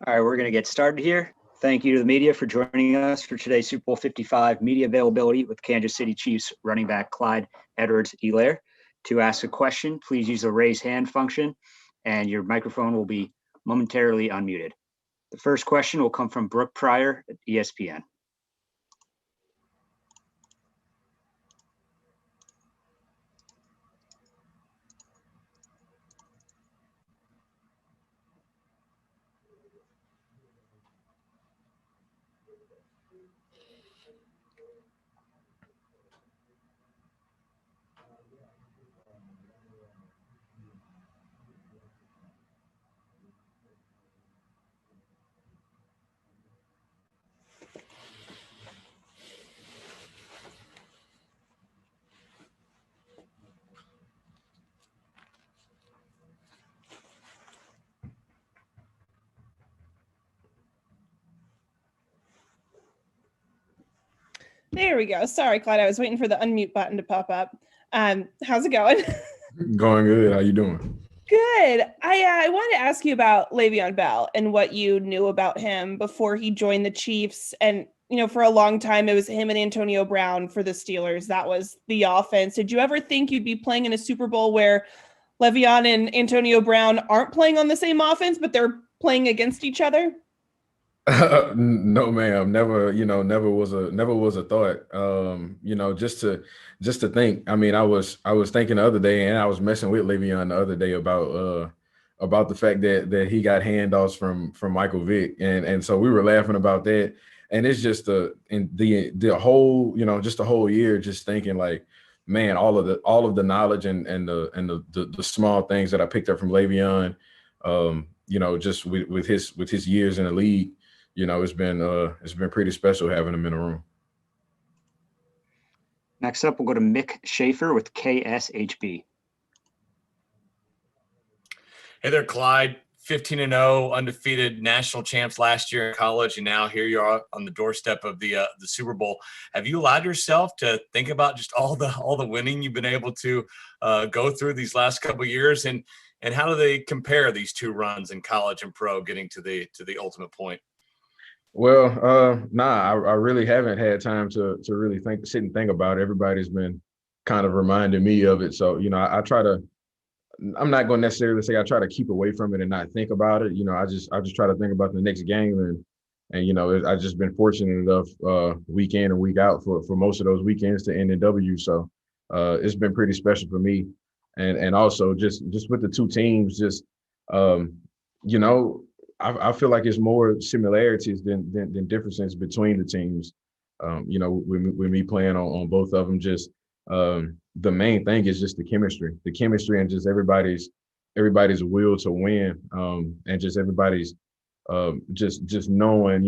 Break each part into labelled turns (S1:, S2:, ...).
S1: All right, we're going to get started here. Thank you to the media for joining us for today's Super Bowl 55 media availability with Kansas City Chiefs running back Clyde Edwards-Helaire. To ask a question, please use the raise hand function, and your microphone will be momentarily unmuted. The first question will come from Brooke Pryor at ESPN.
S2: There we go. Sorry, Clyde. I was waiting for the unmute button to pop up. How's it going?
S3: Going good. How you doing?
S2: Good. I wanted to ask you about Le'Veon Bell and what you knew about him before he joined the Chiefs. And, you know, for a long time, it was him and Antonio Brown for the Steelers. That was the offense. Did you ever think you'd be playing in a Super Bowl where Le'Veon and Antonio Brown aren't playing on the same offense, but they're playing against each other?
S3: No, ma'am. Never, never was a thought. Just to think. I mean, I was thinking the other day, and I was messing with Le'Veon the other day about the fact that he got handoffs from Michael Vick, and so we were laughing about that. And it's just the whole, just the whole year, just thinking like, man, all of the knowledge and the small things that I picked up from Le'Veon, just with his years in the league. It's been pretty special having him in the room.
S1: Next up, we'll go to Mick Schaefer with KSHB.
S4: Hey there, Clyde. 15-0, undefeated national champs last year in college, and now here you are on the doorstep of the Super Bowl. Have you allowed yourself to think about just all the winning you've been able to go through these last couple of years, and how do they compare these two runs in college and pro, getting to the ultimate point?
S3: Well, I really haven't had time to really sit and think about it. Everybody's been kind of reminding me of it. So, I try to, I'm not going to necessarily say I try to keep away from it and not think about it. I just try to think about the next game. And I've just been fortunate enough week in and week out for most of those weekends to end in W. So it's been pretty special for me. And also just with the two teams, I feel like it's more similarities than differences between the teams. With me playing on both of them, just the main thing is just the chemistry and just everybody's will to win, and just everybody's just knowing,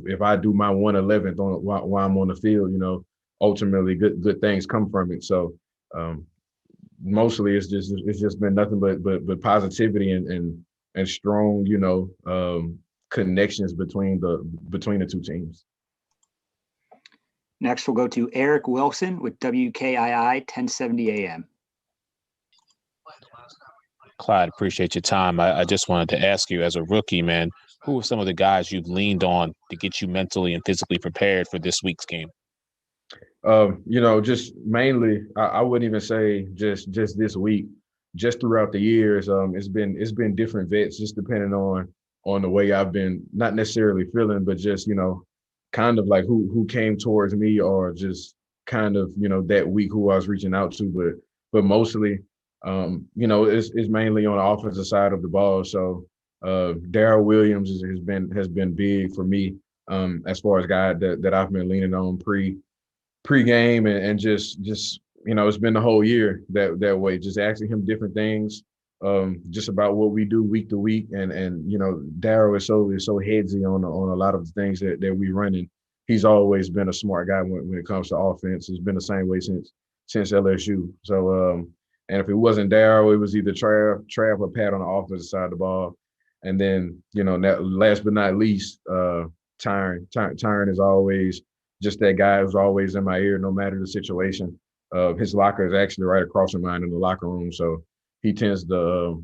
S3: if I do my 111th while I'm on the field, ultimately good things come from it. So mostly it's just been nothing but positivity and strong, connections between the two teams.
S1: Next, we'll go to Eric Wilson with WKII 1070 AM.
S5: Clyde, appreciate your time. I just wanted to ask you, as a rookie, man, who are some of the guys you've leaned on to get you mentally and physically prepared for this week's game?
S3: Just mainly, I wouldn't even say just this week. Just throughout the years, it's been different vets, just depending on the way I've been, not necessarily feeling, but just kind of like who came towards me, or just kind of that week who I was reaching out to. But mostly, it's mainly on the offensive side of the ball. So Darrell Williams has been big for me, as far as guy that I've been leaning on pre-game and just it's been the whole year that way, just asking him different things, just about what we do week to week. And Darrell is so headsy on a lot of the things that we run. And he's always been a smart guy when it comes to offense. It's been the same way since LSU. So, and if it wasn't Darrell, it was either Trav or Pat on the offensive side of the ball. And then, last but not least, Tyron is always just that guy who's always in my ear, no matter the situation. His locker is actually right across from mine in the locker room, so he tends to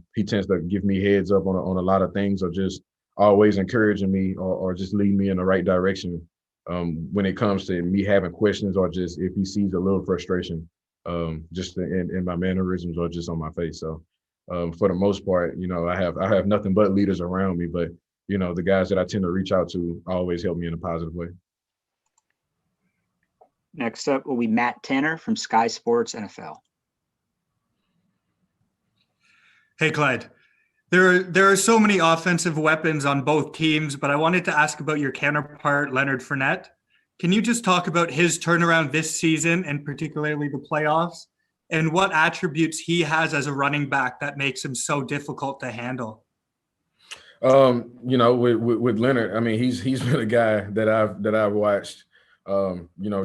S3: give me heads up on a lot of things, or just always encouraging me or just leading me in the right direction when it comes to me having questions, or just if he sees a little frustration just in my mannerisms or just on my face. So for the most part, I have nothing but leaders around me, but the guys that I tend to reach out to always help me in a positive way.
S1: Next up will be Matt Tanner from Sky Sports NFL.
S6: Hey, Clyde. There are so many offensive weapons on both teams, but I wanted to ask about your counterpart, Leonard Fournette. Can you just talk about his turnaround this season and particularly the playoffs, and what attributes he has as a running back that makes him so difficult to handle?
S3: With Leonard, I mean, he's been a guy that I've watched,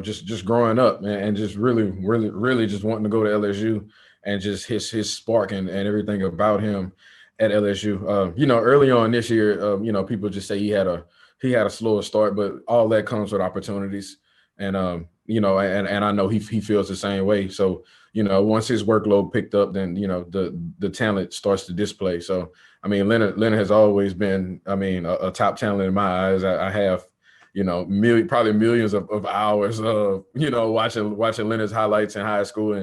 S3: just growing up, man, and just really just wanting to go to LSU, and just his spark and everything about him at LSU. Early on this year, people just say he had a slower start, but all that comes with opportunities. And and I know he feels the same way. So, once his workload picked up, then the talent starts to display. So, I mean, Leonard has always been, a top talent in my eyes. I have, probably millions of hours of, watching Leonard's highlights in high school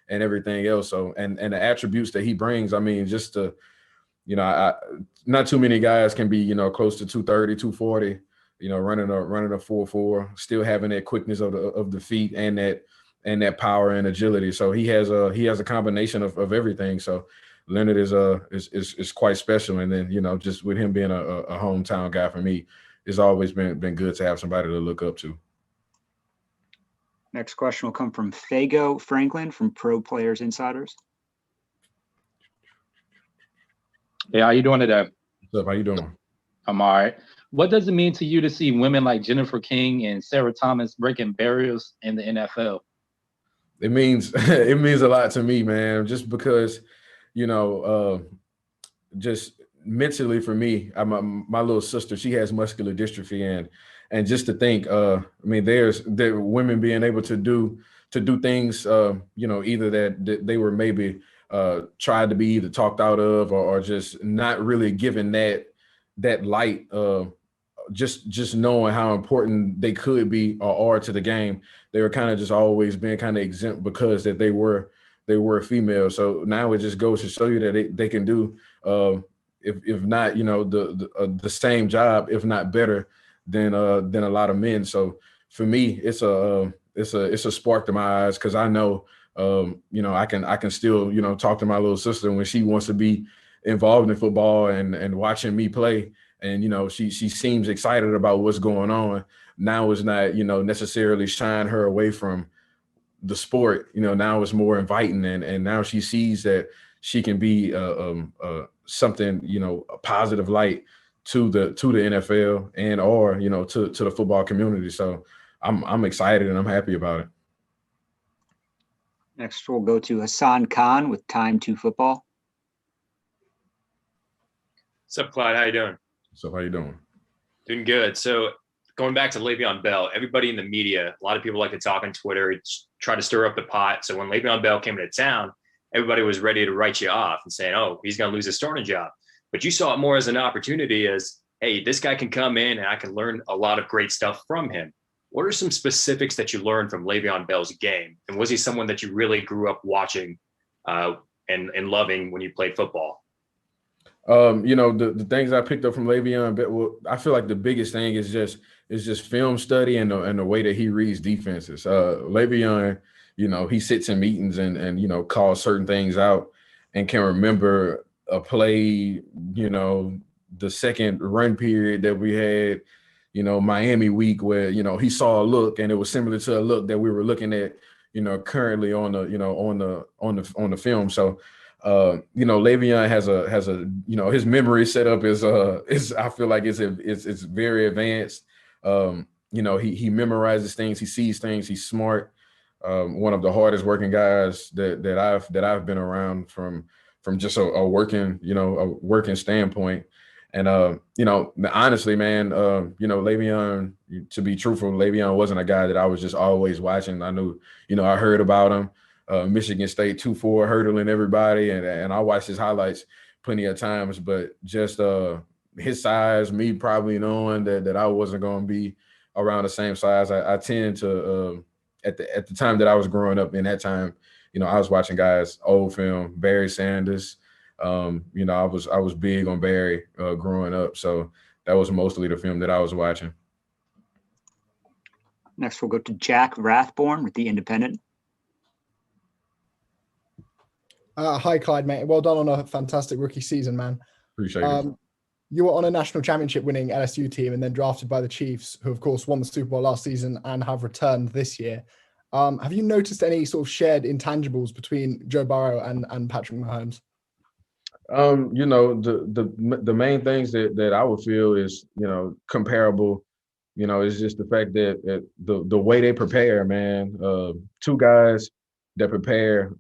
S3: and everything else. So, and the attributes that he brings, just to, not too many guys can be, close to 230, 240, running a 4.4, still having that quickness of the feet and that power and agility. So he has a combination of everything. So Leonard is quite special. And then, just with him being a hometown guy for me, it's always been good to have somebody to look up to.
S1: Next question will come from Fago Franklin from Pro Players Insiders.
S7: Hey, how you doing today?
S3: What's up? How you doing?
S7: I'm all right. What does it mean to you to see women like Jennifer King and Sarah Thomas breaking barriers in the NFL?
S3: It means a lot to me, man, just because, just mentally for me, my little sister, she has muscular dystrophy, and just to think, there's women being able to do things, either that they were maybe tried to be either talked out of or just not really given that light, just knowing how important they could be or are to the game. They were kind of just always been kind of exempt because that they were female. So now it just goes to show you that they can do, if not, the same job, if not better than a lot of men. So for me, it's a spark to my eyes, because I know, I can still, talk to my little sister when she wants to be involved in football and watching me play. And, she seems excited about what's going on. Now it's not, necessarily shying her away from the sport. Now it's more inviting, and now she sees that she can be something, a positive light to the NFL and or, to the football community. So I'm excited and I'm happy about it.
S1: Next, we'll go to Hassan Khan with Time to Football.
S8: What's up, Clyde? How you doing?
S3: So how you doing?
S8: Doing good. So going back to Le'Veon Bell, everybody in the media, a lot of people like to talk on Twitter, try to stir up the pot. So when Le'Veon Bell came into town, everybody was ready to write you off and saying, oh, he's going to lose his starting job. But you saw it more as an opportunity as, hey, this guy can come in and I can learn a lot of great stuff from him. What are some specifics that you learned from Le'Veon Bell's game? And was he someone that you really grew up watching and loving when you played football?
S3: The things I picked up from Le'Veon Bell, well, I feel like the biggest thing is just film study and the way that he reads defenses. Le'Veon, he sits in meetings and calls certain things out and can remember a play, the second run period that we had, Miami week, where, he saw a look and it was similar to a look that we were looking at, currently on the film. So, Le'Veon has a, his memory setup is I feel like it's very advanced. He memorizes things, he sees things, he's smart. One of the hardest working guys that I've been around from just a working standpoint. And, honestly, man, Le'Veon, to be truthful, Le'Veon wasn't a guy that I was just always watching. I knew, I heard about him, Michigan State 2-4 hurdling everybody. And I watched his highlights plenty of times, but just, his size, me probably knowing that I wasn't going to be around the same size. I tend to at the time that I was growing up, in that time, I was watching guys, old film, Barry Sanders. I was big on Barry growing up, so that was mostly the film that I was watching.
S1: Next, we'll go to Jack Rathborn with The Independent.
S9: Hi, Clyde, mate. Well done on a fantastic rookie season, man.
S3: Appreciate it.
S9: You were on a national championship winning LSU team and then drafted by the Chiefs, who of course won the Super Bowl last season and have returned this year. Have you noticed any sort of shared intangibles between Joe Burrow and Patrick Mahomes?
S3: The main things that I would feel is, comparable, is just the fact that the way they prepare, man. Two guys that prepare,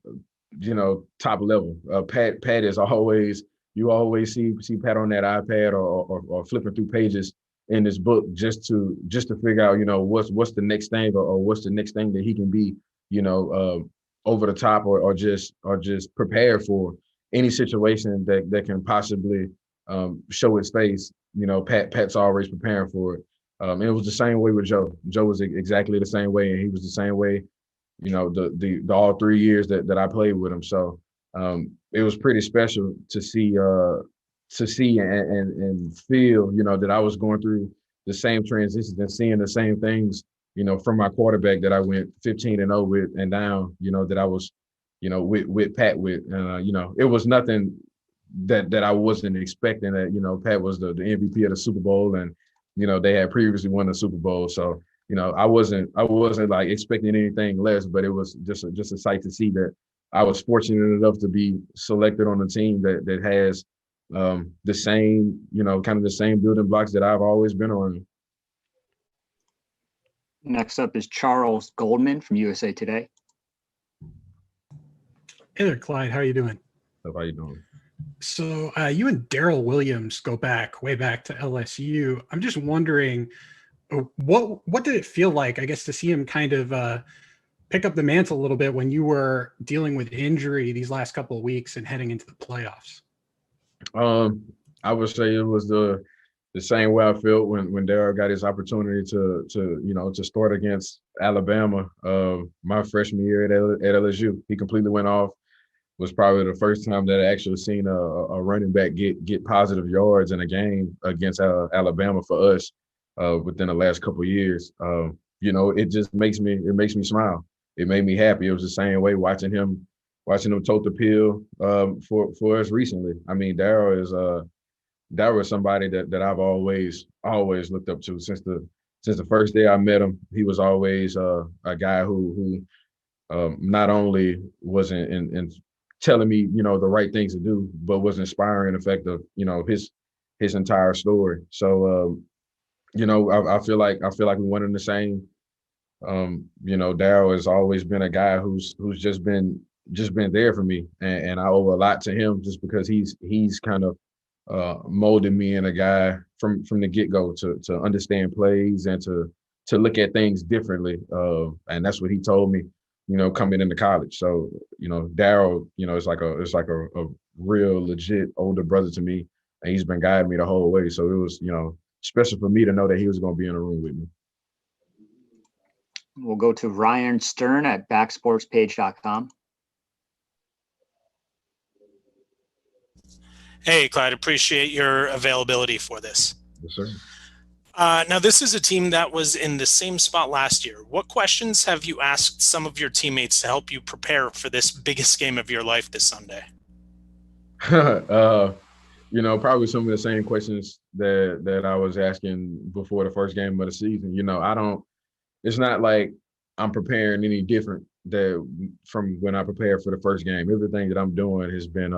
S3: top level. Pat is always, you always see Pat on that iPad or flipping through pages in this book just to figure out, what's the next thing or what's the next thing that he can be, over the top or just prepare for any situation that can possibly show its face. Pat's always preparing for it. And it was the same way with Joe. Joe was exactly the same way, and he was the same way, the all 3 years that I played with him. So it was pretty special to see and feel, that I was going through the same transitions and seeing the same things, from my quarterback that I went 15-0 with and down, that I was, with Pat with. It was nothing that I wasn't expecting that, Pat was the MVP of the Super Bowl, and, they had previously won the Super Bowl. So, I wasn't like expecting anything less, but it was just a sight to see that I was fortunate enough to be selected on a team that has the same, kind of the same building blocks that I've always been on.
S1: Next up is Charles Goldman from USA Today.
S10: Hey there, Clyde. How are you doing?
S3: How you doing?
S10: So you and Darrell Williams go way back to LSU. I'm just wondering, what did it feel like, I guess, to see him kind of pick up the mantle a little bit when you were dealing with injury these last couple of weeks and heading into the playoffs?
S3: I would say it was the same way I felt when Darrell got his opportunity to start against Alabama my freshman year at LSU. He completely went off. Was probably the first time that I actually seen a running back get positive yards in a game against Alabama for us within the last couple of years. It just makes me smile. It made me happy. It was the same way watching him tote the pill for us recently. I mean, Darrell is somebody that I've always looked up to since the first day I met him. He was always a guy who not only was in telling me, the right things to do, but was inspiring the fact of, his entire story. So, I feel like we went in the same. Darrell has always been a guy who's just been there for me, and I owe a lot to him just because he's kind of molded me in a guy from the get-go to understand plays and to look at things differently. And that's what he told me, coming into college. So, Darrell, it's like a real legit older brother to me, and he's been guiding me the whole way. So it was, special for me to know that he was going to be in a room with me.
S1: We'll go to Ryan Stern at backsportspage.com.
S11: Hey, Clyde, appreciate your availability for this.
S3: Yes, sir.
S11: Now, this is a team that was in the same spot last year. What questions have you asked some of your teammates to help you prepare for this biggest game of your life this Sunday?
S3: Probably some of the same questions that I was asking before the first game of the season. It's not like I'm preparing any different from when I prepared for the first game. Everything that I'm doing has been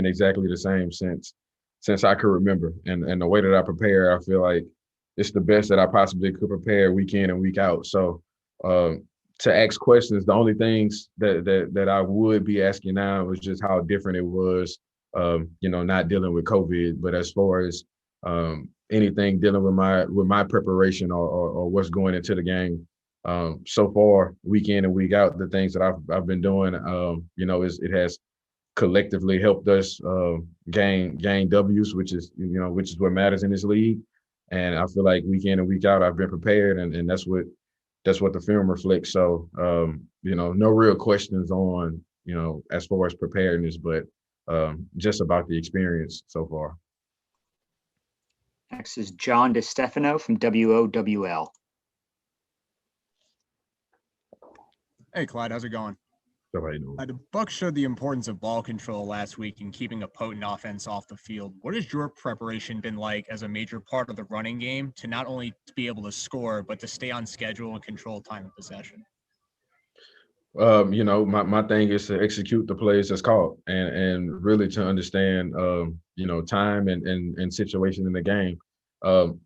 S3: exactly the same since I could remember. And the way that I prepare, I feel like it's the best that I possibly could prepare week in and week out. So to ask questions, the only things that I would be asking now was just how different it was, not dealing with COVID. But as far as anything dealing with my preparation or what's going into the game, so far, week in and week out, the things that I've been doing, it has collectively helped us gain W's, which is what matters in this league. And I feel like week in and week out, I've been prepared, and that's what the film reflects. So no real questions on as far as preparedness, but just about the experience so far.
S1: Next is John DeStefano from WOWL.
S12: Hey, Clyde, how's it going?
S3: So how you doing?
S12: The Bucs showed the importance of ball control last week in keeping a potent offense off the field. What has your preparation been like as a major part of the running game to not only be able to score, but to stay on schedule and control time of possession?
S3: My thing is to execute the plays that's called and really to understand, time and situation in the game.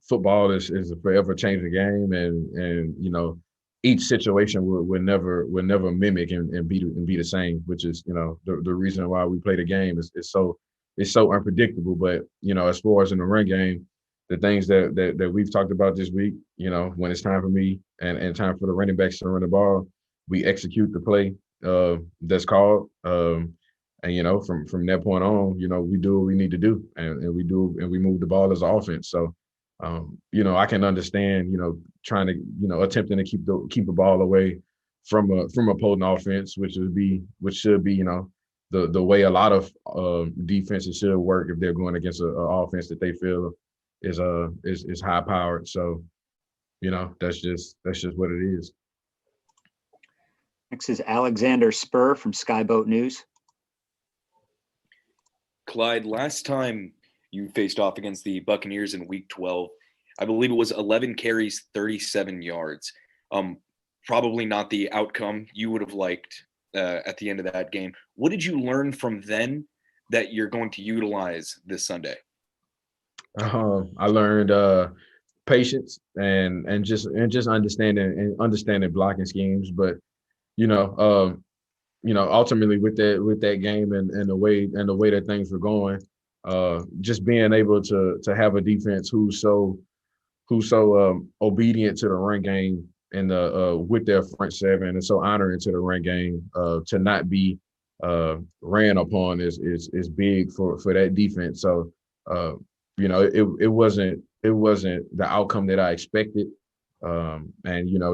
S3: Football is a forever changing game, and each situation will never mimic and be the same, which is the reason why we play the game is so unpredictable. But as far as in the run game, the things that we've talked about this week, when it's time for me and time for the running backs to run the ball, we execute the play that's called, and from that point on, we do what we need to do, and we move the ball as an offense. So I can understand trying to attempting to keep the ball away from a potent offense, which should be the way a lot of defenses should work if they're going against an offense that they feel is high powered. So that's just what it is.
S1: Next is Alexander Spur from Skyboat News.
S13: Clyde, last time you faced off against the Buccaneers in Week 12, I believe it was 11 carries, 37 yards. Probably not the outcome you would have liked at the end of that game. What did you learn from then that you're going to utilize this Sunday?
S3: I learned patience and just understanding blocking schemes, but ultimately with that game and the way that things were going, just being able to have a defense who's so obedient to the run game and with their front seven and so honoring to the run game, to not be ran upon is big for that defense. So it wasn't the outcome that I expected. And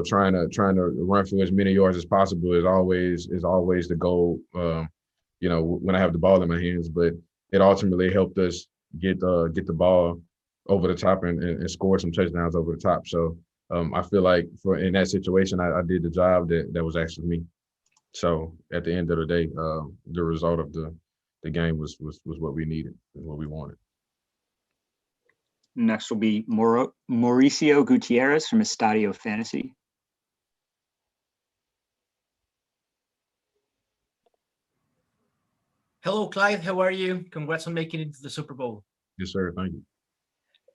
S3: trying to run for as many yards as possible is always the goal. When I have the ball in my hands, but it ultimately helped us get the ball over the top and score some touchdowns over the top. So I feel like in that situation, I did the job that was asked of me. So at the end of the day, the result of the game was what we needed and what we wanted.
S1: Next will be Mauricio Gutierrez from Estadio Fantasy.
S14: Hello, Clyde. How are you? Congrats on making it to the Super Bowl.
S3: Yes, sir. Thank you.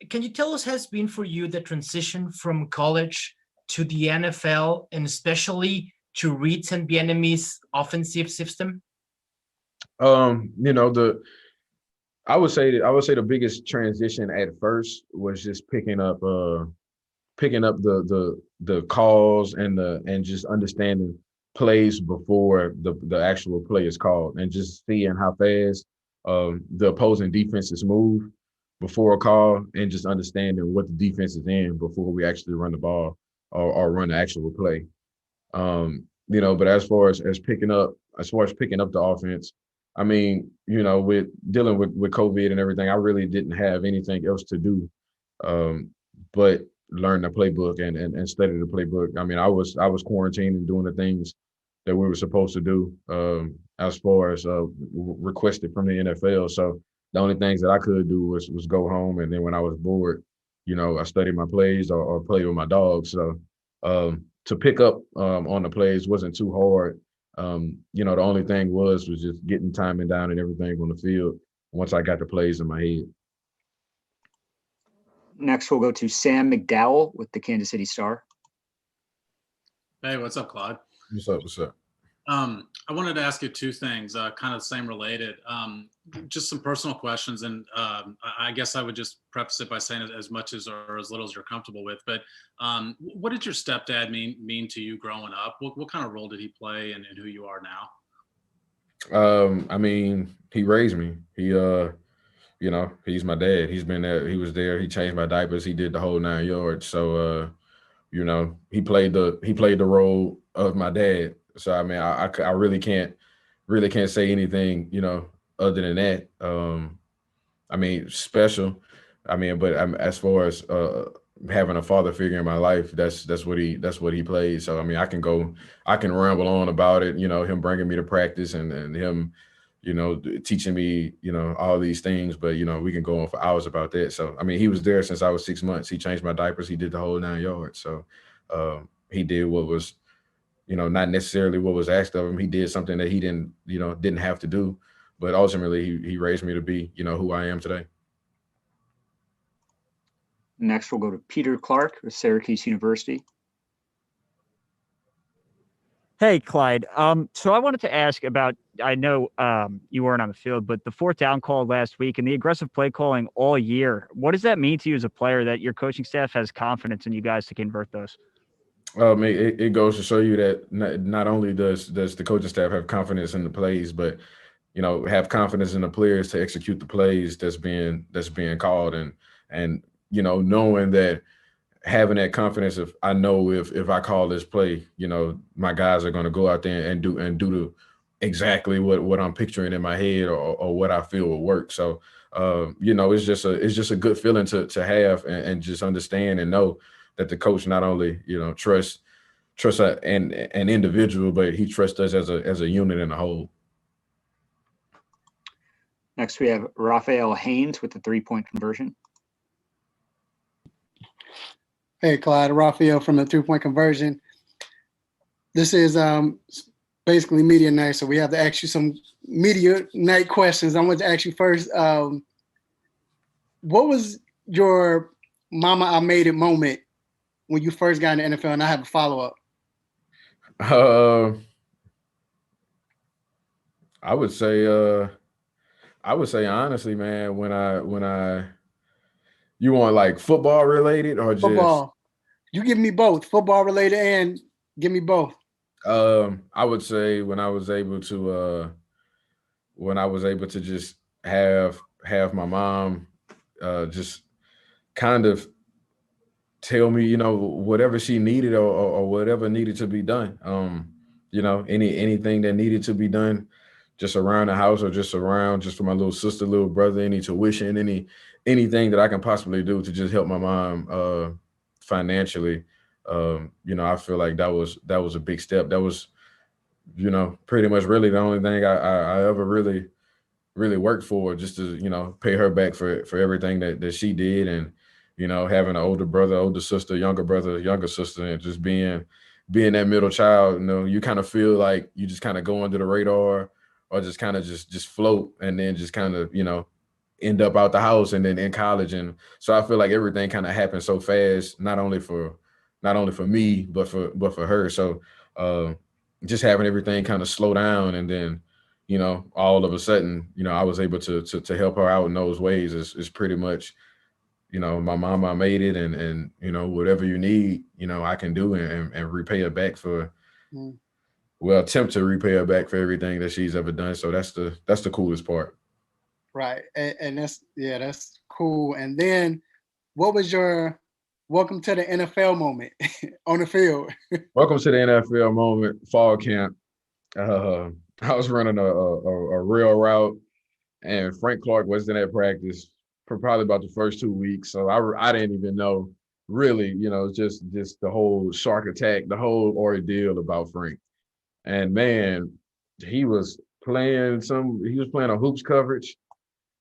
S14: Can you tell us how it's been for you the transition from college to the NFL, and especially to Reed and Bieniemy's offensive system?
S3: I would say the biggest transition at first was just picking up the calls and just understanding plays before the actual play is called, and just seeing how fast the opposing defenses move before a call, and just understanding what the defense is in before we actually run the ball or run the actual play. But as far as picking up the offense, I mean, with dealing with COVID and everything, I really didn't have anything else to do but learn the playbook and study the playbook. I mean, I was quarantined and doing the things that we were supposed to do as far as requested from the NFL. So the only things that I could do was go home, and then when I was bored, I studied my plays or play with my dogs. So to pick up on the plays wasn't too hard. The only thing was just getting timing down and everything on the field once I got the plays in my head.
S1: Next, we'll go to Sam McDowell with the Kansas City Star.
S15: Hey, what's up, Clyde?
S3: What's up?
S15: I wanted to ask you two things, kind of same related. Just some personal questions, and I guess I would just preface it by saying as much as or as little as you're comfortable with. But what did your stepdad mean to you growing up? What kind of role did he play in who you are now?
S3: I mean, he raised me. You know, he's my dad. He's been there. He was there. He changed my diapers. He did the whole 9 yards. So, you know, he played the role of my dad. So I mean, I really can't say anything, you know, other than that. I mean, special. I mean, but as far as having a father figure in my life, that's what he played. So I mean, I can ramble on about it. You know, him bringing me to practice and him, you know, teaching me, you know, all these things. But you know, we can go on for hours about that. So I mean, he was there since I was 6 months. He changed my diapers. He did the whole 9 yards. So he did what was, you know, not necessarily what was asked of him. He did something that he didn't have to do. But ultimately, he raised me to be, you know, who I am today.
S1: Next, we'll go to Peter Clark with Syracuse University.
S16: Hey, Clyde. So I wanted to ask about, I know you weren't on the field, but the 4th down call last week and the aggressive play calling all year, what does that mean to you as a player that your coaching staff has confidence in you guys to convert those?
S3: It goes to show you that not only does the coaching staff have confidence in the plays, but, you know, have confidence in the players to execute the plays that's being called. And you know, knowing that, having that confidence, if I call this play, you know, my guys are going to go out there and do exactly what I'm picturing in my head or what I feel will work. So, you know, it's just a good feeling to have and just understand and know that the coach not only, you know, trusts an individual, but he trusts us as a unit and a whole.
S1: Next, we have Raphael Haynes with the 3-point conversion.
S17: Hey, Clyde, Raphael from the 3-point conversion. This is basically media night, so we have to ask you some media night questions. I want to ask you first, what was your mama I made it moment when you first got in the NFL? And I have a follow-up.
S3: I would say honestly, man, when I you want like football related or just
S17: football? You give me both, football related and give me both.
S3: I would say when I was able to just have my mom just kind of tell me, you know, whatever she needed or whatever needed to be done. You know, anything that needed to be done just around the house or just for my little sister, little brother, any tuition, anything that I can possibly do to just help my mom financially. You know, I feel like that was a big step. That was, you know, pretty much really the only thing I ever really worked for, just to, you know, pay her back for everything that she did. And, you know, having an older brother, older sister, younger brother, younger sister, and just being that middle child, you know, you kind of feel like you just kind of go under the radar or just kind of just float and then just kind of, you know, end up out the house and then in college. And so I feel like everything kind of happened so fast, not only for me, but for her. So just having everything kind of slow down and then, you know, all of a sudden, you know, I was able to help her out in those ways is pretty much, you know, my mama made it and, you know, whatever you need, you know, I can do and repay her back for, well, attempt to repay her back for everything that she's ever done. So that's the coolest part.
S17: Right. And that's cool. And then what was your welcome to the NFL moment on the field?
S3: Welcome to the NFL moment, fall camp. I was running a real route and Frank Clark wasn't at practice for probably about the first 2 weeks. So I didn't even know really, you know, just the whole shark attack, the whole ordeal about Frank. And man, he was playing a hoops coverage.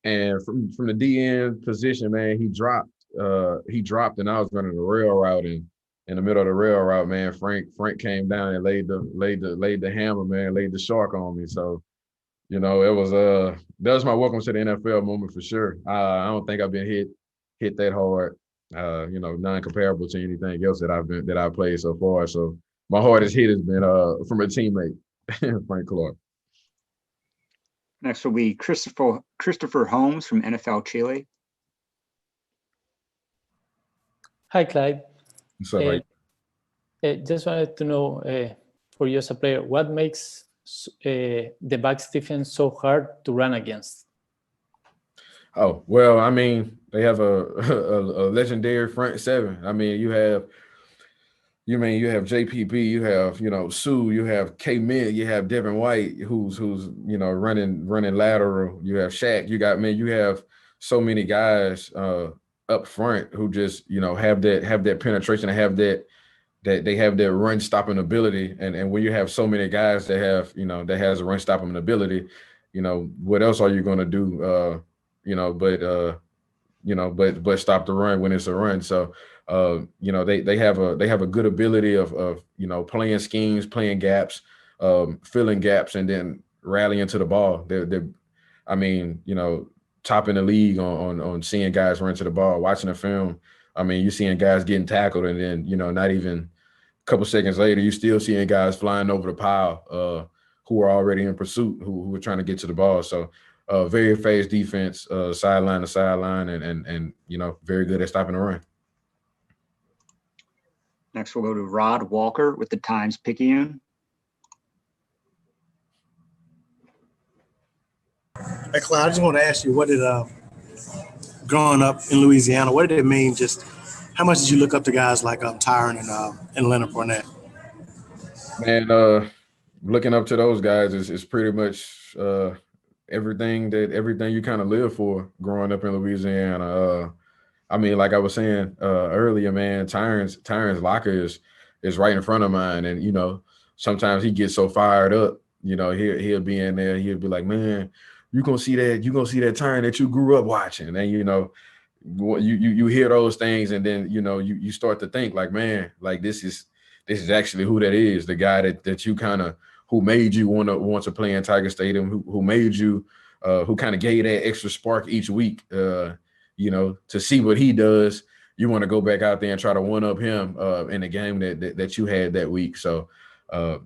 S3: And from the DN position, man, he dropped and I was running a rail route and in the middle of the rail route, man, Frank came down and laid the hammer, man, laid the shark on me. So, you know, that was my welcome to the NFL moment for sure. I don't think I've been hit that hard, you know, non-comparable to anything else that I've played so far. So my hardest hit has been from a teammate, Frank Clark.
S1: Next will be Christopher Holmes from NFL Chile.
S18: Hi, Clyde.
S3: What's up,
S18: just wanted to know, for you as a player, what makes the Bucs defense so hard to run against?
S3: Oh, well, I mean, they have a legendary front seven. I mean, you have JPP, you have, Sue, you have K Mint, you have Devin White, who's running lateral. You have Shaq. You have so many guys up front who just, have that penetration and have that they have that run stopping ability. And when you have so many guys that have, that has a run stopping ability, what else are you going to do? But stop the run when it's a run. So, they have a good ability of playing schemes, playing gaps, filling gaps, and then rallying to the ball. They're top in the league on seeing guys run to the ball, watching the film. I mean, you're seeing guys getting tackled, and then not even a couple seconds later, you're still seeing guys flying over the pile who are already in pursuit, who are trying to get to the ball. So, very fast defense, sideline to sideline, and very good at stopping the run.
S1: Next, we'll go to Rod Walker with the Times-Picayune.
S19: Hey, Clyde, I just want to ask you, what did growing up in Louisiana, what did it mean? Just how much did you look up to guys like Tyron and Leonard Fournette?
S3: Man, looking up to those guys is pretty much everything you kind of live for growing up in Louisiana. I mean, like I was saying earlier, man, Tyron's locker is right in front of mine, and sometimes he gets so fired up. He'll be in there. He'll be like, "Man, you gonna see that Tyron that you grew up watching," and you hear those things, and then you start to think like, man, like this is actually who that is, the guy that you kind of who made you want to play in Tiger Stadium, who made you who kind of gave that extra spark each week. To see what he does, you want to go back out there and try to one up him in the game that you had that week. So, having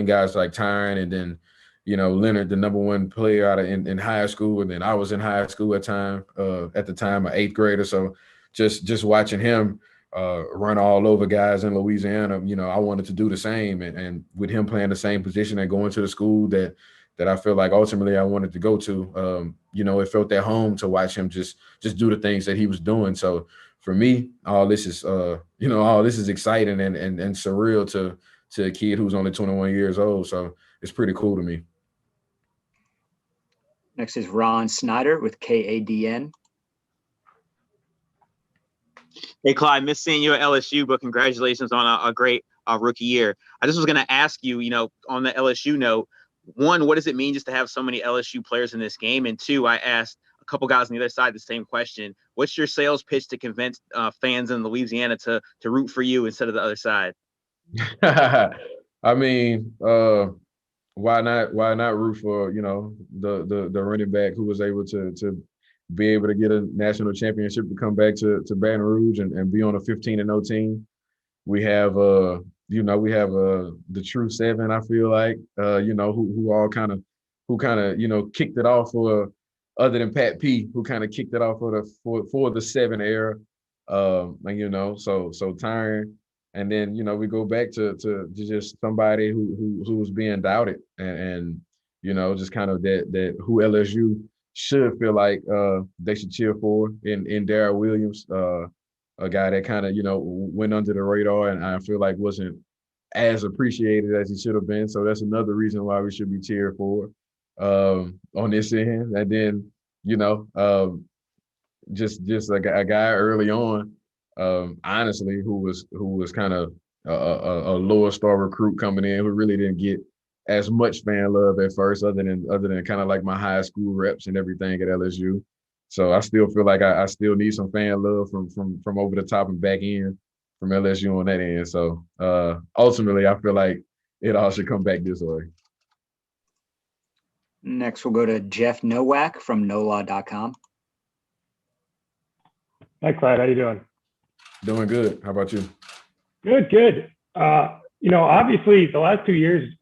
S3: guys like Tyron, and then Leonard, the number one player out in high school, and then I was in high school at the time, an 8th grader. So, just watching him run all over guys in Louisiana, I wanted to do the same, and with him playing the same position and going to the school that I feel like ultimately I wanted to go to. It felt at home to watch him just do the things that he was doing. So for me, all this is exciting and surreal to a kid who's only 21 years old. So it's pretty cool to me.
S1: Next is Ron Snyder with KADN.
S20: Hey, Clyde, miss seeing you at LSU, but congratulations on a great rookie year. I just was going to ask you, on the LSU note, one, what does it mean just to have so many LSU players in this game? And two, I asked a couple guys on the other side the same question. What's your sales pitch to convince fans in Louisiana to root for you instead of the other side?
S3: I mean, why not root for, the running back who was able to be able to get a national championship, to come back to Baton Rouge and be on a 15-0 team. We have the true seven, I feel like, who kind of kicked it off for, other than Pat P, who kind of kicked it off for the 7 era. So Tyron, and then, we go back to just somebody who was being doubted and just kind of that who LSU should feel like they should cheer for in Darrell Williams, a guy that kind of, went under the radar and I feel like wasn't as appreciated as he should have been. So that's another reason why we should be cheered for on this end. And then, just a guy early on, honestly, who was kind of a lower star recruit coming in, who really didn't get as much fan love at first, other than kind of like my high school reps and everything at LSU. So I still feel like I still need some fan love from over the top and back end from LSU on that end. So ultimately, I feel like it all should come back this way.
S1: Next, we'll go to Jeff Nowak from NOLA.com.
S21: Hi, Clyde. How you doing?
S3: Doing good. How about you?
S21: Good. Obviously, the last 2 years,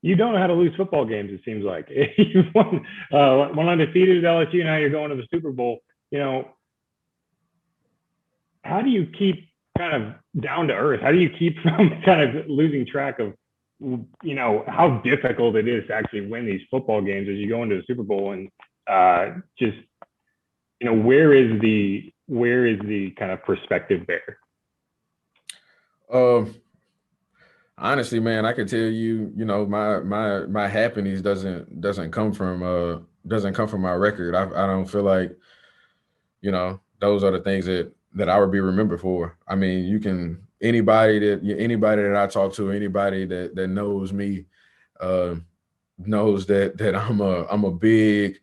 S21: you don't know how to lose football games, it seems like. You've won undefeated at LSU, now you're going to the Super Bowl. How do you keep kind of down to earth? How do you keep from kind of losing track of how difficult it is to actually win these football games as you go into the Super Bowl, and just where is the kind of perspective there?
S3: Honestly, man, I can tell you, my happiness doesn't come from my record. I don't feel like, those are the things that I would be remembered for. I mean, anybody that I talk to, anybody that knows me, knows that I'm a big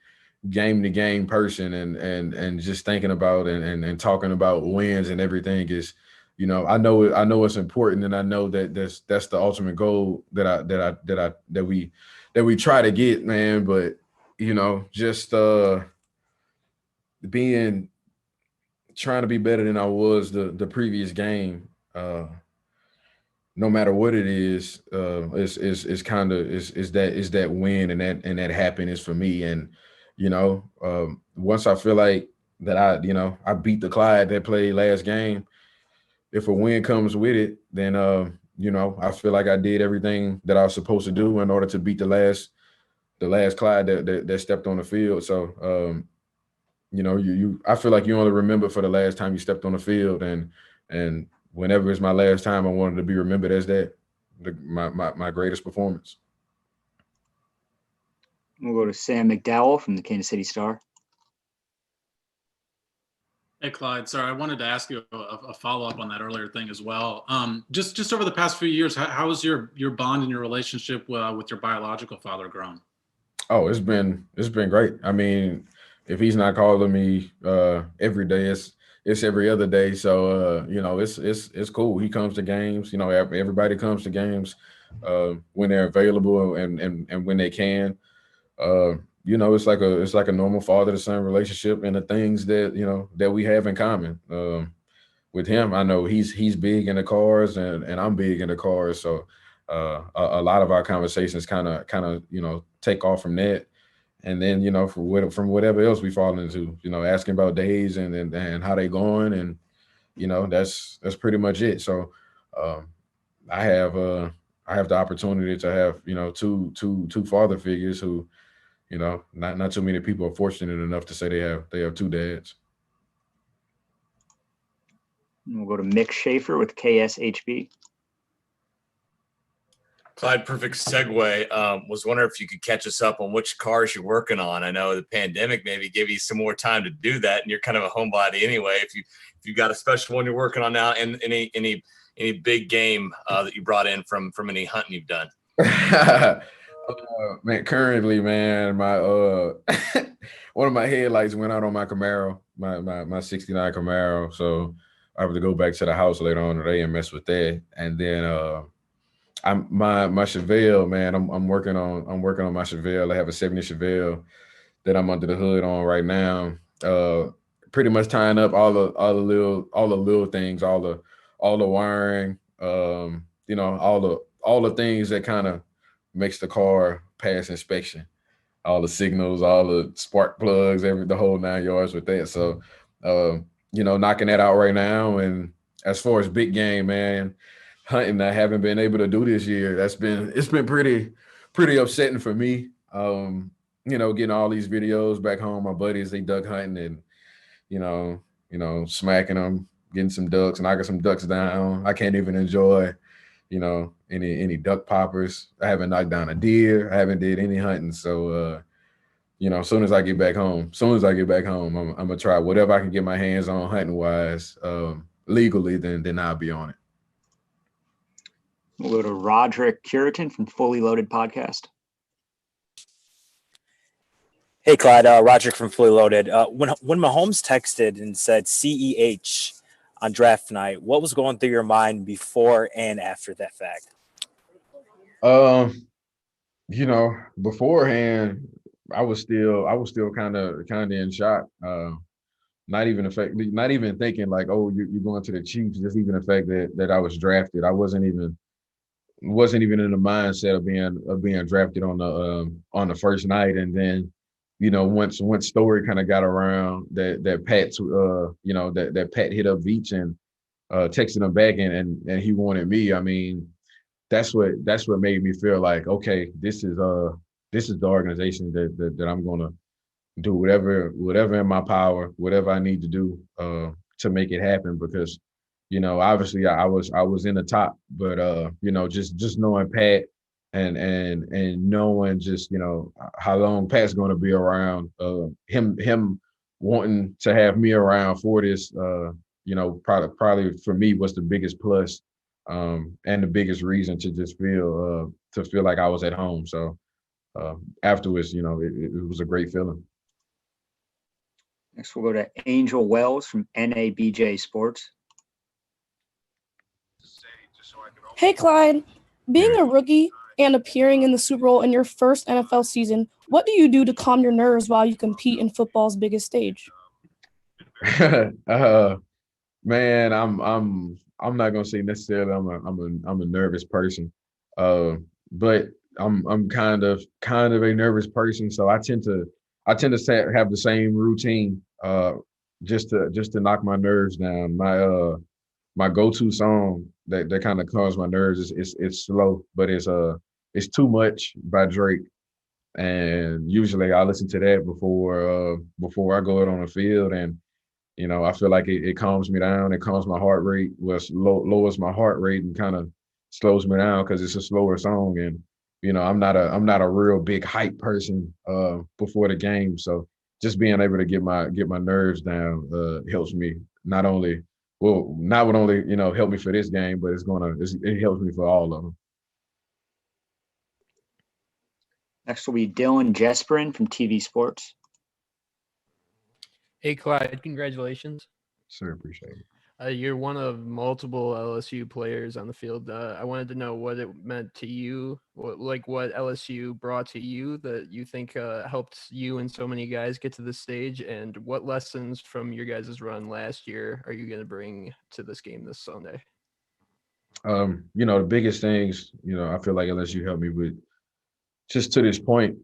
S3: game to game person, and just thinking about and talking about wins and everything is, I know it's important, and I know that that's the ultimate goal that we try to get, man. But just trying to be better than I was the previous game, no matter what it is that win and that happiness for me. And once I feel like that I beat the Clyde that played last game, if a win comes with it, then I feel like I did everything that I was supposed to do in order to beat the last Clyde that stepped on the field. So I feel like you only remember for the last time you stepped on the field, and whenever it's my last time, I wanted to be remembered as that, my greatest performance.
S1: We'll go to Sam McDowell from the Kansas City Star.
S15: Hey, Clyde. Sorry, I wanted to ask you a follow-up on that earlier thing as well. Just over the past few years, how has your bond and your relationship with your biological father grown?
S3: Oh, it's been great. I mean, if he's not calling me every day, it's every other day. So it's cool. He comes to games. Everybody comes to games when they're available and when they can. It's like a normal father to son relationship, and the things that we have in common. With him, I know he's big into cars, and I'm big into cars. So a lot of our conversations kind of take off from that. And then, from whatever else we fall into, asking about days and how they going, and, that's pretty much it. So I have the opportunity to have, two father figures who, not too many people are fortunate enough to say they have two dads.
S1: We'll go to Mick Schaefer with KSHB.
S4: Clyde, perfect segue. Was wondering if you could catch us up on which cars you're working on. I know the pandemic maybe gave you some more time to do that, and you're kind of a homebody anyway. If you got a special one you're working on now, and any big game that you brought in from any hunting you've done.
S3: Man, currently, man, my one of my headlights went out on my Camaro, my '69 Camaro. So I have to go back to the house later on today and mess with that. And then my Chevelle, man, I'm working on my Chevelle. I have a '70 Chevelle that I'm under the hood on right now. Pretty much tying up all the little things, all the wiring, all the things that kind of makes the car pass inspection, all the signals, all the spark plugs, the whole 9 yards with that. So, knocking that out right now. And as far as big game, man, hunting I haven't been able to do this year. It's been pretty upsetting for me. Getting all these videos back home, my buddies, they duck hunting and, smacking them, getting some ducks, knocking some ducks down. I can't even enjoy, any duck poppers. I haven't knocked down a deer. I haven't did any hunting. So, as soon as I get back home, I'm gonna try whatever I can get my hands on hunting wise, legally. Then I'll be on it.
S1: We'll go to Roderick Curitin from Fully Loaded Podcast.
S2: Hey, Clyde, Roderick from Fully Loaded. When Mahomes texted and said CEH on draft night, what was going through your mind before and after that fact?
S3: Beforehand, I was still kind of in shock. Not even thinking like, oh, you're going to the Chiefs. Just even the fact that I was drafted, I wasn't even in the mindset of being drafted on the first night. And then, once story kind of got around that Pat's that Pat hit up Veach and texted him back and he wanted me. I mean, that's what made me feel like, okay, this is the organization that I'm gonna do whatever in my power, whatever I need to do to make it happen. Because, obviously I was in the top, but just knowing Pat and knowing just how long Pat's going to be around, him wanting to have me around for this, probably for me was the biggest plus, and the biggest reason to just feel like I was at home. So afterwards, it was a great feeling.
S1: Next, we'll go to Angel Wells from NABJ Sports.
S5: Hey, Clyde. Being a rookie and appearing in the Super Bowl in your first NFL season, what do you do to calm your nerves while you compete in football's biggest stage?
S3: Man, I'm not gonna say necessarily I'm a nervous person, but I'm kind of a nervous person, so I tend to have the same routine, just to knock my nerves down. My go-to song that kind of calms my nerves is slow, but it's Too Much by Drake, and usually I listen to that before I go out on the field, and I feel like it calms me down. It calms my heart rate, lowers my heart rate, and kind of slows me down because it's a slower song. And I'm not a real big hype person before the game, so just being able to get my nerves down helps me. Not only help me for this game, but it helps me for all of them.
S1: Next will be Dylan Jesperin from TV Sports.
S22: Hey, Clyde, congratulations.
S3: Sure, appreciate it.
S22: You're one of multiple LSU players on the field. I wanted to know what it meant to you, what LSU brought to you that you think helped you and so many guys get to this stage, and what lessons from your guys' run last year are you going to bring to this game this Sunday?
S3: The biggest things, I feel like LSU helped me with just to this point,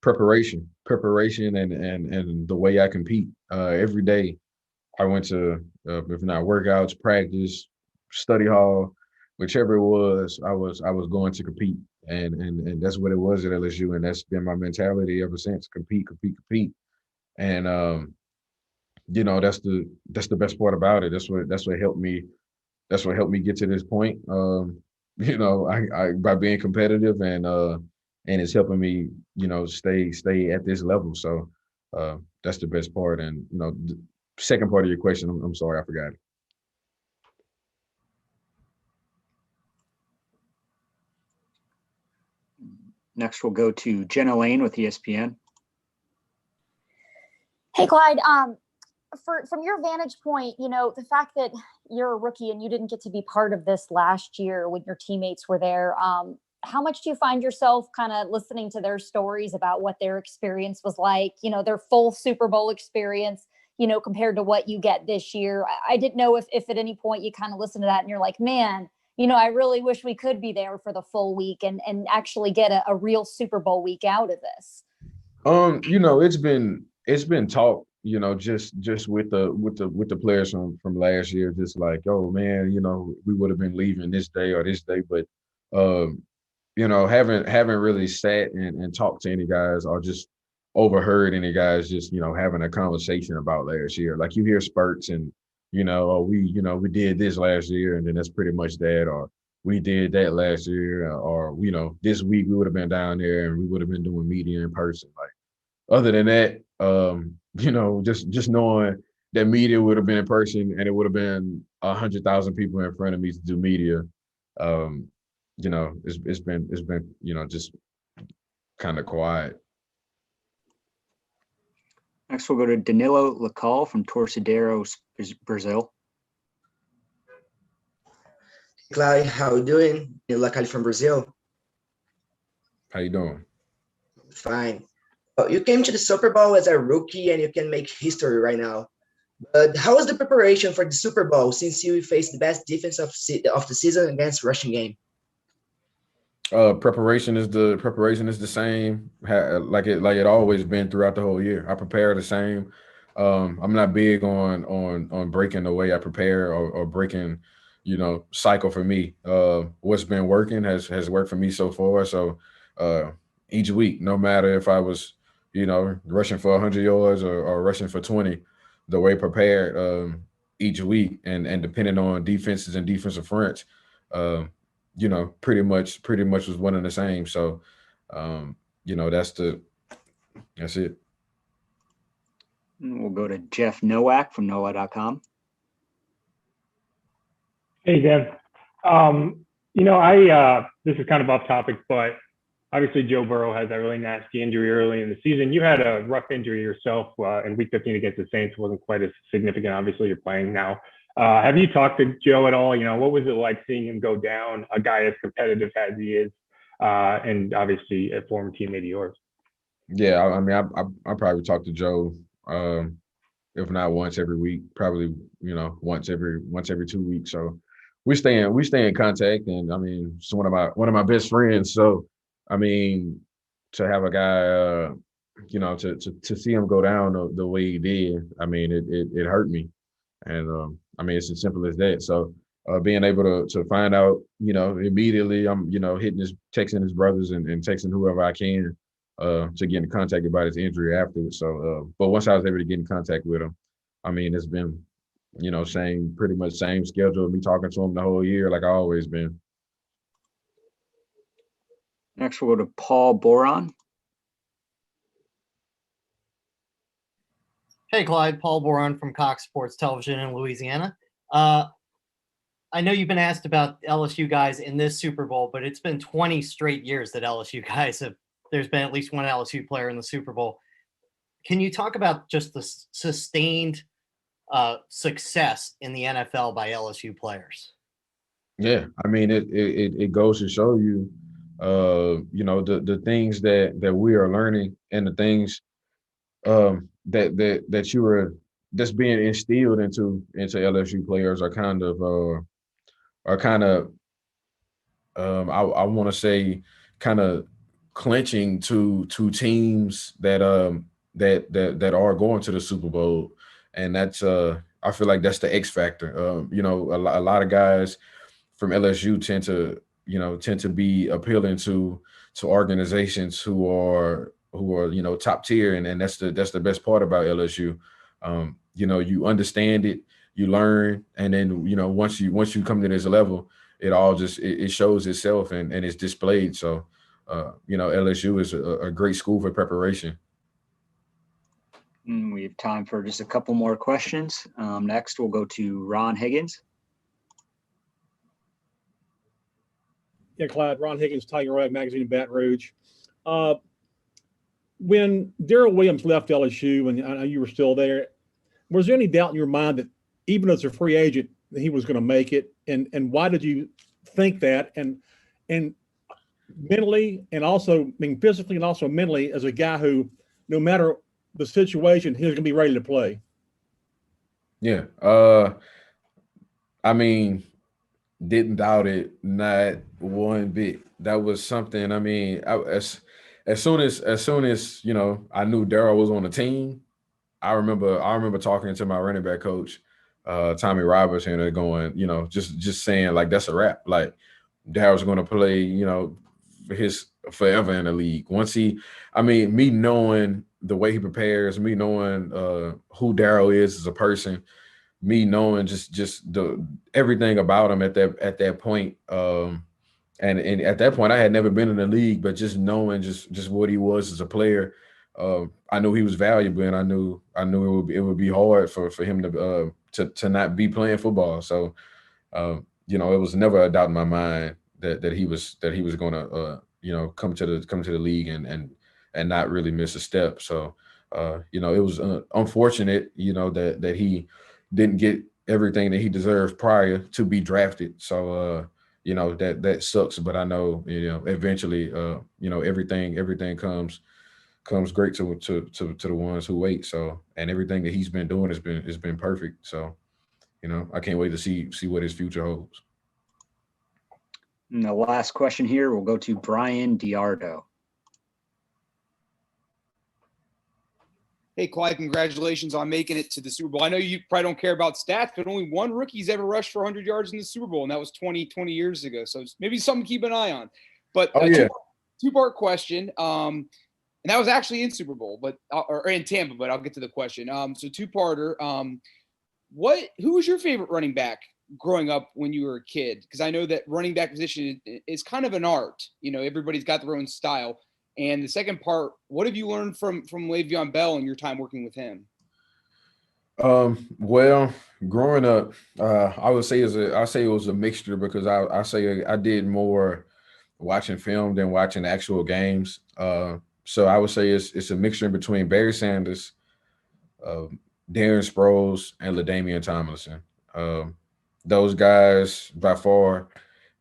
S3: preparation and the way I compete. Every day I went to, if not workouts, practice, study hall, whichever it was, I was going to compete. And that's what it was at LSU. And that's been my mentality ever since: compete. And, that's the best part about it. That's what helped me. That's what helped me get to this point. I by being competitive, and it's helping me, stay at this level. So that's the best part. And, the second part of your question, I'm sorry, I forgot it.
S1: Next, we'll go to Jenna Lane with ESPN.
S23: Hey, Clyde, from your vantage point, the fact that you're a rookie and you didn't get to be part of this last year when your teammates were there, how much do you find yourself kind of listening to their stories about what their experience was like, their full Super Bowl experience, compared to what you get this year? I didn't know if at any point you kind of listen to that and you're like, man, I really wish we could be there for the full week and actually get a real Super Bowl week out of this.
S3: It's been talk, just with the players from last year, just like, oh man, we would have been leaving this day or this day, but haven't really sat and talked to any guys or just overheard any guys just, having a conversation about last year. Like, you hear spurts and, we did this last year, and then that's pretty much that, or we did that last year, or, this week we would have been down there and we would have been doing media in person. Like, other than that, just knowing that media would have been in person and it would have been 100,000 people in front of me to do media, it's been just kind of quiet.
S1: Next, we'll go to Danilo Lacal from Torcedero, Brazil.
S24: Clyde, how you doing? Lacal from Brazil.
S3: How you doing?
S24: Fine. You came to the Super Bowl as a rookie and you can make history right now. But how was the preparation for the Super Bowl since you faced the best defense of the season against rushing game?
S3: Preparation is the same, like it always been throughout the whole year. I prepare the same. I'm not big on breaking the way I prepare or breaking cycle for me. What's been working has worked for me so far. So each week, no matter if I was, rushing for 100 yards or rushing for 20, the way prepared each week and depending on defenses and defensive fronts, pretty much was one and the same. So, that's it.
S1: We'll go to Jeff Nowak from NOAA.com.
S21: Hey, Dan. This is kind of off topic, but obviously Joe Burrow has that really nasty injury early in the season. You had a rough injury yourself in Week 15 against the Saints. It wasn't quite as significant. Obviously, you're playing now. Have you talked to Joe at all? What was it like seeing him go down, a guy as competitive as he is, and obviously a former teammate of yours?
S3: Yeah, I mean, I probably talk to Joe, if not once every week, probably once every 2 weeks. So we stay in contact, and I mean, it's one of my best friends. So I mean, to have a guy, to see him go down the way he did, I mean, it hurt me, and I mean, it's as simple as that. So being able to find out, immediately, I'm texting his brothers and texting whoever I can. To get in contact about his injury afterwards. So, but once I was able to get in contact with him, I mean, it's been, pretty much same schedule, me talking to him the whole year, like I always been.
S1: Next, we'll go to Paul Boron.
S6: Hey, Clyde. Paul Boron from Cox Sports Television in Louisiana. I know you've been asked about LSU guys in this Super Bowl, but it's been 20 straight years that LSU guys there's been at least one LSU player in the Super Bowl. Can you talk about just the sustained success in the NFL by LSU players?
S3: Yeah, I mean, it goes to show you, the things that we are learning and the things that's being instilled into LSU players are kind of I want to say kind of clinching to teams that are going to the Super Bowl, and that's I feel like that's the X factor. A lot of guys from LSU tend to be appealing to organizations who are top tier, and that's the best part about LSU. You understand it, you learn, and then once you come to this level, it all just it shows itself and it's displayed. So. LSU is a great school for preparation.
S1: We have time for just a couple more questions. Next, we'll go to Ron Higgins.
S7: Yeah, Clyde. Ron Higgins, Tiger Rag Magazine in Baton Rouge. When Darrell Williams left LSU, and I know you were still there, was there any doubt in your mind that even as a free agent, that he was going to make it? And why did you think that? And mentally, and also physically and also mentally, as a guy who, no matter the situation, he's going to be ready to play.
S3: Yeah. I mean, didn't doubt it, not one bit. That was something, I mean, as soon as I knew Darrell was on the team, I remember talking to my running back coach, Tommy Robertson, and going, just saying, like, that's a wrap. Like, Darrell's going to play, his forever in the league. Me knowing the way he prepares, me knowing who Darrell is as a person, me knowing just the everything about him at that point. And at that point, I had never been in the league, but just knowing just what he was as a player, I knew he was valuable, and I knew it would be hard for him to not be playing football. So, it was never a doubt in my mind that he was going to come to the league and not really miss a step. So it was unfortunate that he didn't get everything that he deserved prior to be drafted. So that sucks. But I know eventually everything comes great to the ones who wait. So, and everything that he's been doing has been perfect. So I can't wait to see what his future holds.
S1: And the last question here will go to Brian Diardo.
S8: Hey, Clyde, congratulations on making it to the Super Bowl. I know you probably don't care about stats, but only one rookie's ever rushed for 100 yards in the Super Bowl, and that was 20 years ago. So it's maybe something to keep an eye on. But two-part question, and that was actually in Super Bowl, but or in Tampa. But I'll get to the question. So two-parter. Who was your favorite running back growing up when you were a kid? Because I know that running back position is kind of an art. You know, everybody's got their own style. And the second part, what have you learned from Le'Veon Bell in your time working with him?
S3: Well, growing up, I would say it was a mixture, because I say I did more watching film than watching actual games. So I would say it's a mixture in between Barry Sanders, Darren Sproles, and LaDainian Tomlinson. Those guys, by far,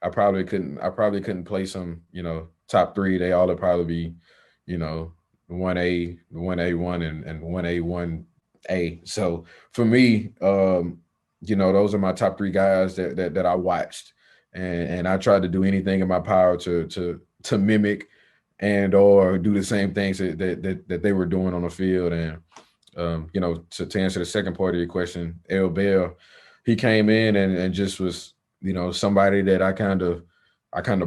S3: I probably couldn't place them, top three. They all would probably be, 1A, 1A1, and 1A1A. So for me, those are my top three guys that I watched, and I tried to do anything in my power to mimic and or do the same things that they were doing on the field. And to answer the second part of your question, L. Bell, he came in and just was, somebody that I kind of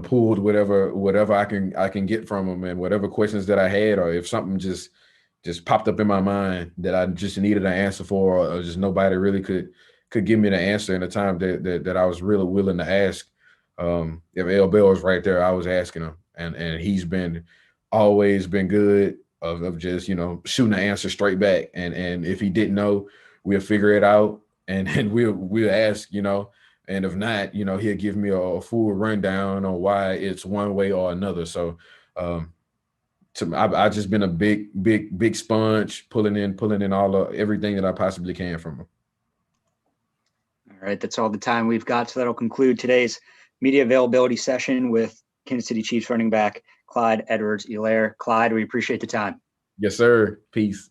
S3: pulled whatever I can get from him, and whatever questions that I had, or if something just popped up in my mind that I just needed an answer for, or just nobody really could give me the answer in the time that I was really willing to ask. If L. Bell was right there, I was asking him, and he's always been good of just, shooting the answer straight back. And if he didn't know, we'll figure it out, and we'll ask, and if not, he'll give me a full rundown on why it's one way or another. So I've just been a big sponge, pulling in everything that I possibly can from him.
S1: All right, that's all the time we've got. So that'll conclude today's media availability session with Kansas City Chiefs running back Clyde Edwards-Helaire. Clyde, we appreciate the time.
S3: Yes, sir. Peace.